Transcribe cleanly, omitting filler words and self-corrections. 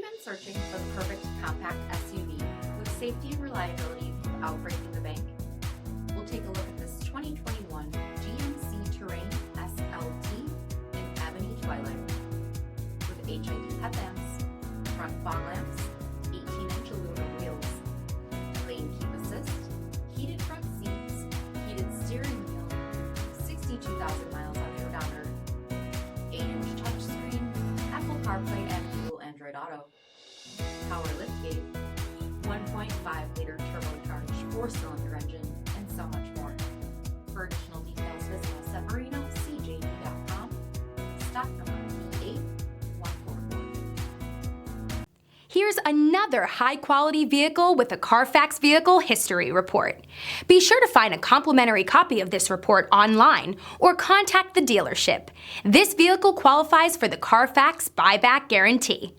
been searching for the perfect compact SUV with safety and reliability without breaking the bank? We'll take a look at this 2021 GMC Terrain SLT in Ebony Twilight. With HID headlamps, front fog lamps, 18-inch aluminum wheels, lane keep assist, heated front seats, heated steering wheel, 62,000 miles on the odometer, 8-inch touchscreen, Apple CarPlay and Google Android Auto, power liftgate, 1.5-liter turbocharged 4-cylinder engine, and so much more. For additional details, visit us at MarinoCJD.com, stock number D8144. Here's another high-quality vehicle with a Carfax Vehicle History Report. Be sure to find a complimentary copy of this report online or contact the dealership. This vehicle qualifies for the Carfax Buyback Guarantee.